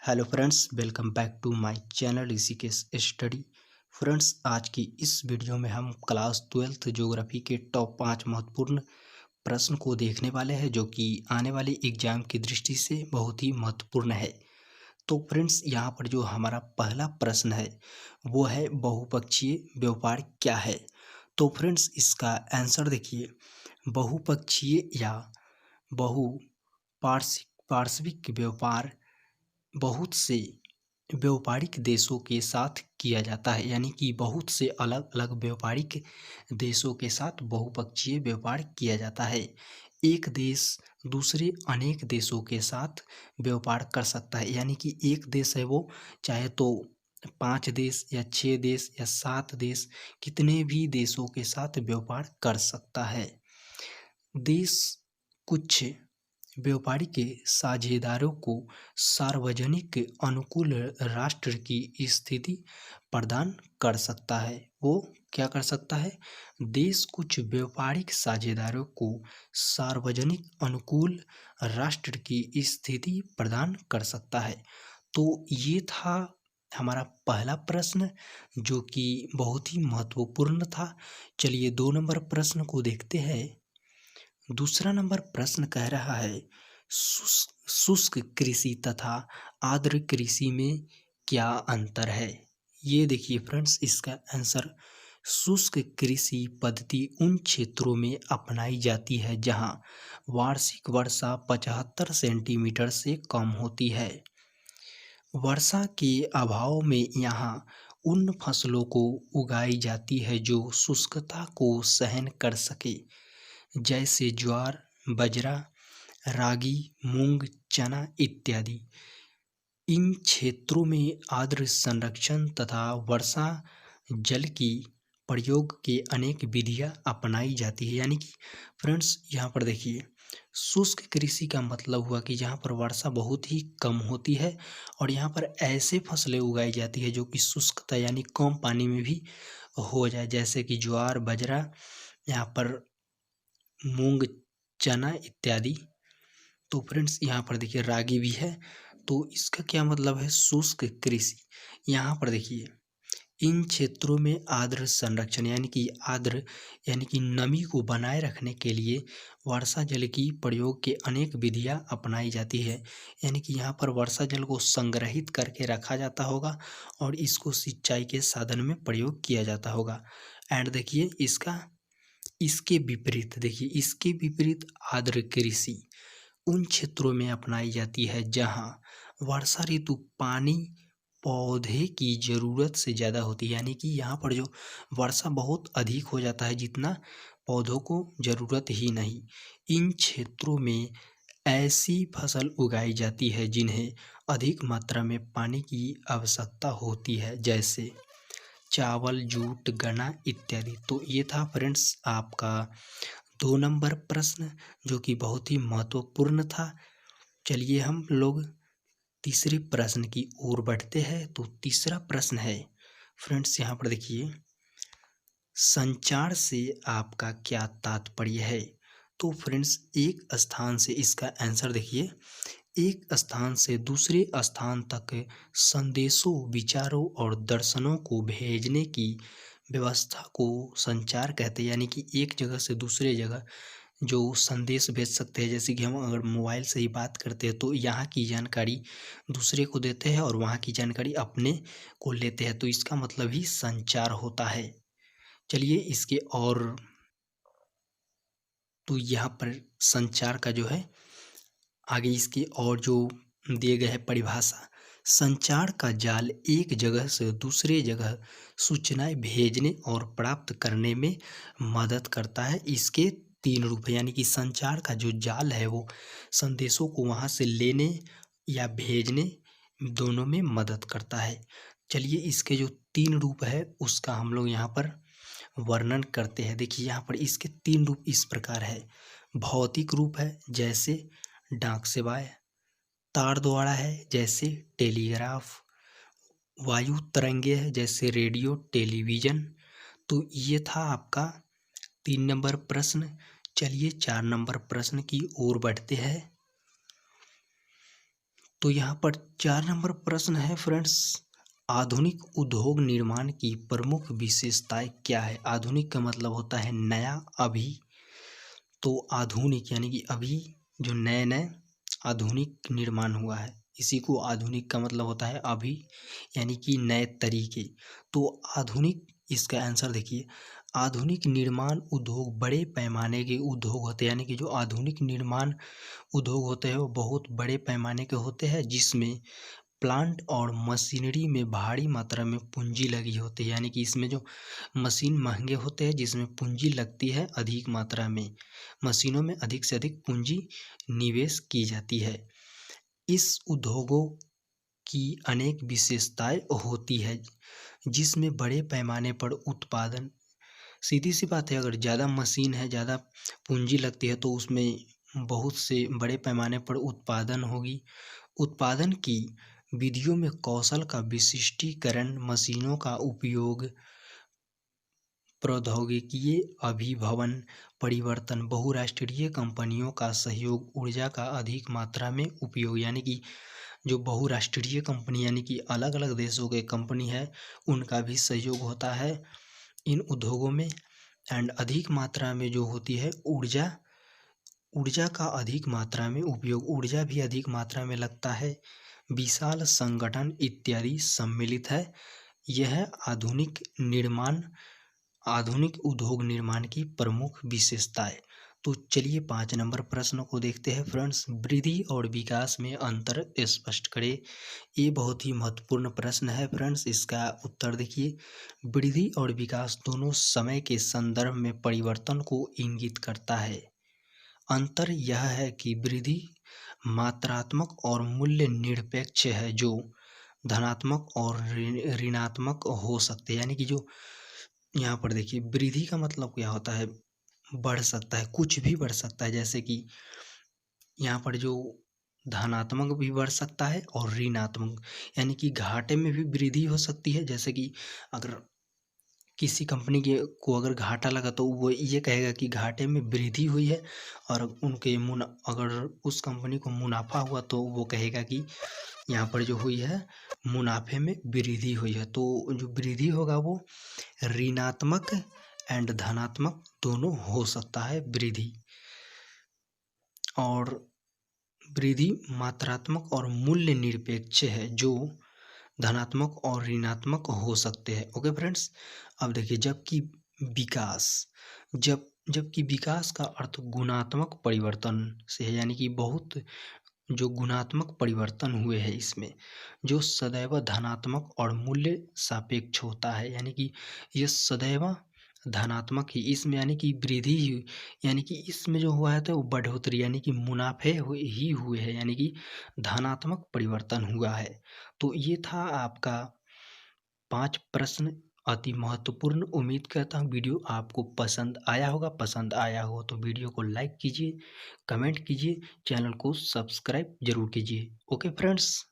Hello friends, welcome back to my channel Rishikesh study. Friends, आज की इस वीडियो में हम क्लास 12th ज्योग्राफी के टॉप 5 महत्वपूर्ण प्रश्न को देखने वाले हैं, जो कि आने वाले एग्जाम की दृष्टि से बहुत ही महत्वपूर्ण है। तो फ्रेंड्स, यहाँ पर जो हमारा पहला प्रश्न है वो है बहुपक्षीय व्यापार क्या है। तो फ्रेंड्स, इसका आंसर देखिए, बहुपक्षीय या बहु पार्श्विक व्यापार बहुत से व्यापारिक देशों के साथ किया जाता है, यानी कि बहुत से अलग अलग व्यापारिक देशों के साथ बहुपक्षीय व्यापार किया जाता है। एक देश दूसरे अनेक देशों के साथ व्यापार कर सकता है, यानी कि एक देश है वो चाहे तो 5 देश या 6 देश या 7 देश, कितने भी देशों के साथ व्यापार कर सकता है। देश कुछ व्यापारिक साझेदारों को सार्वजनिक अनुकूल राष्ट्र की स्थिति प्रदान कर सकता है। वो क्या कर सकता है? देश कुछ व्यापारिक साझेदारों को सार्वजनिक अनुकूल राष्ट्र की स्थिति प्रदान कर सकता है। तो ये था हमारा पहला प्रश्न, जो कि बहुत ही महत्वपूर्ण था। चलिए 2 नंबर प्रश्न को देखते हैं। दूसरा नंबर प्रश्न कह रहा है, शुष्क कृषि तथा आर्द्र कृषि में क्या अंतर है। ये देखिए फ्रेंड्स, इसका आंसर, शुष्क कृषि पद्धति उन क्षेत्रों में अपनाई जाती है जहां वार्षिक वर्षा 75 सेंटीमीटर से कम होती है। वर्षा के अभाव में यहाँ उन फसलों को उगाई जाती है जो शुष्कता को सहन कर सके, जैसे ज्वार, बाजरा, रागी, मूंग, चना इत्यादि। इन क्षेत्रों में आर्द्र संरक्षण तथा वर्षा जल की प्रयोग के अनेक विधियां अपनाई जाती है। यानी कि फ्रेंड्स, यहाँ पर देखिए, शुष्क कृषि का मतलब हुआ कि जहाँ पर वर्षा बहुत ही कम होती है और यहाँ पर ऐसे फसलें उगाई जाती है जो कि शुष्कता यानी कम पानी में भी हो जाए, जैसे कि ज्वार, बाजरा, यहाँ पर मूंग, चना इत्यादि। तो फ्रेंड्स, यहाँ पर देखिए रागी भी है। तो इसका क्या मतलब है? शुष्क कृषि। यहाँ पर देखिए, इन क्षेत्रों में आर्द्र संरक्षण यानी कि नमी को बनाए रखने के लिए वर्षा जल की प्रयोग के अनेक विधियां अपनाई जाती है। यानी कि यहाँ पर वर्षा जल को संग्रहित करके रखा जाता होगा और इसको सिंचाई के साधन में प्रयोग किया जाता होगा। एंड देखिए, इसके विपरीत आर्द्र कृषि उन क्षेत्रों में अपनाई जाती है जहां वर्षा ऋतु पानी पौधे की ज़रूरत से ज़्यादा होती है। यानी कि यहाँ पर जो वर्षा बहुत अधिक हो जाता है, जितना पौधों को ज़रूरत ही नहीं। इन क्षेत्रों में ऐसी फसल उगाई जाती है जिन्हें अधिक मात्रा में पानी की आवश्यकता होती है, जैसे चावल, जूट, गन्ना इत्यादि। तो ये था फ्रेंड्स आपका 2 नंबर प्रश्न, जो कि बहुत ही महत्वपूर्ण था। चलिए हम लोग तीसरे प्रश्न की ओर बढ़ते हैं। तो तीसरा प्रश्न है फ्रेंड्स, यहाँ पर देखिए, संचार से आपका क्या तात्पर्य है। तो फ्रेंड्स, एक स्थान से, इसका आंसर देखिए, एक स्थान से दूसरे स्थान तक संदेशों, विचारों और दर्शनों को भेजने की व्यवस्था को संचार कहते हैं। यानी कि एक जगह से दूसरे जगह जो संदेश भेज सकते हैं, जैसे कि हम अगर मोबाइल से ही बात करते हैं तो यहाँ की जानकारी दूसरे को देते हैं और वहाँ की जानकारी अपने को लेते हैं, तो इसका मतलब ही संचार होता है। चलिए इसके और, तो यहाँ पर संचार का जो है आगे इसके और जो दिए गए हैं परिभाषा, संचार का जाल एक जगह से दूसरे जगह सूचनाएं भेजने और प्राप्त करने में मदद करता है। इसके 3 रूप है, यानी कि संचार का जो जाल है वो संदेशों को वहाँ से लेने या भेजने दोनों में मदद करता है। चलिए इसके जो 3 रूप है उसका हम लोग यहाँ पर वर्णन करते हैं। देखिए यहाँ पर इसके 3 रूप इस प्रकार है। भौतिक रूप है, जैसे डाक सेवाएं। तार द्वारा है, जैसे टेलीग्राफ। वायु तरंगे है, जैसे रेडियो, टेलीविज़न। तो ये था आपका 3 नंबर प्रश्न। चलिए 4 नंबर प्रश्न की ओर बढ़ते हैं। तो यहाँ पर 4 नंबर प्रश्न है फ्रेंड्स, आधुनिक उद्योग निर्माण की प्रमुख विशेषताएं क्या है। आधुनिक का मतलब होता है नया, अभी। तो आधुनिक यानी कि अभी जो नए नए आधुनिक निर्माण हुआ है, इसी को आधुनिक का मतलब होता है अभी, यानी कि नए तरीके। तो आधुनिक, इसका आंसर देखिए, आधुनिक निर्माण उद्योग बड़े पैमाने के उद्योग होते हैं, यानी कि जो आधुनिक निर्माण उद्योग होते हैं वो बहुत बड़े पैमाने के होते हैं, जिसमें प्लांट और मशीनरी में भारी मात्रा में पूंजी लगी होती है। यानी कि इसमें जो मशीन महंगे होते हैं, जिसमें पूंजी लगती है अधिक मात्रा में, मशीनों में अधिक से अधिक पूंजी निवेश की जाती है। इस उद्योगों की अनेक विशेषताएं होती है, जिसमें बड़े पैमाने पर उत्पादन, सीधी सी बात है, अगर ज़्यादा मशीन है, ज़्यादा पूंजी लगती है, तो उसमें बहुत से बड़े पैमाने पर उत्पादन होगी। उत्पादन की विधियों में कौशल का विशिष्टीकरण, मशीनों का उपयोग, प्रौद्योगिकीय अभिभवन परिवर्तन, बहुराष्ट्रीय कंपनियों का सहयोग, ऊर्जा का अधिक मात्रा में उपयोग। यानी कि जो बहुराष्ट्रीय कंपनी, यानी कि अलग अलग देशों के कंपनी है, उनका भी सहयोग होता है इन उद्योगों में। एंड अधिक मात्रा में जो होती है ऊर्जा, ऊर्जा का अधिक मात्रा में उपयोग, ऊर्जा भी अधिक मात्रा में लगता है। विशाल संगठन इत्यादि सम्मिलित है। यह आधुनिक उद्योग निर्माण की प्रमुख विशेषताएं। तो चलिए 5 नंबर प्रश्न को देखते हैं फ्रेंड्स, वृद्धि और विकास में अंतर स्पष्ट करें। ये बहुत ही महत्वपूर्ण प्रश्न है फ्रेंड्स, इसका उत्तर देखिए। वृद्धि और विकास दोनों समय के संदर्भ में परिवर्तन को इंगित करता है। अंतर यह है कि वृद्धि मात्रात्मक और मूल्य निरपेक्ष है, जो धनात्मक और ऋणात्मक हो सकते हैं। यानी कि जो यहाँ पर देखिए, वृद्धि का मतलब क्या होता है, बढ़ सकता है, कुछ भी बढ़ सकता है। जैसे कि यहाँ पर जो धनात्मक भी बढ़ सकता है और ऋणात्मक, यानी कि घाटे में भी वृद्धि हो सकती है। जैसे कि अगर किसी कंपनी के को अगर घाटा लगा, तो वो ये कहेगा कि घाटे में वृद्धि हुई है, और उनके अगर उस कंपनी को मुनाफा हुआ, तो वो कहेगा कि यहाँ पर जो हुई है मुनाफे में वृद्धि हुई है। तो जो वृद्धि होगा वो ऋणात्मक एंड धनात्मक दोनों हो सकता है वृद्धि। और वृद्धि मात्रात्मक और मूल्य निरपेक्ष है, जो धनात्मक और ऋणात्मक हो सकते हैं। ओके फ्रेंड्स, अब देखिए, जबकि विकास का अर्थ गुणात्मक परिवर्तन से है, यानी कि बहुत जो गुणात्मक परिवर्तन हुए हैं इसमें, जो सदैव धनात्मक और मूल्य सापेक्ष होता है। यानी कि ये सदैव धनात्मक ही इसमें, यानी कि वृद्धि ही, यानी कि इसमें जो हुआ है तो वो बढ़ोतरी, यानी कि मुनाफे ही हुए हैं, यानी कि धनात्मक परिवर्तन हुआ है। तो ये था आपका 5 प्रश्न, अति महत्वपूर्ण। उम्मीद करता हूँ वीडियो आपको पसंद आया होगा। पसंद आया हो तो वीडियो को लाइक कीजिए, कमेंट कीजिए, चैनल को सब्सक्राइब जरूर कीजिए। Okay friends.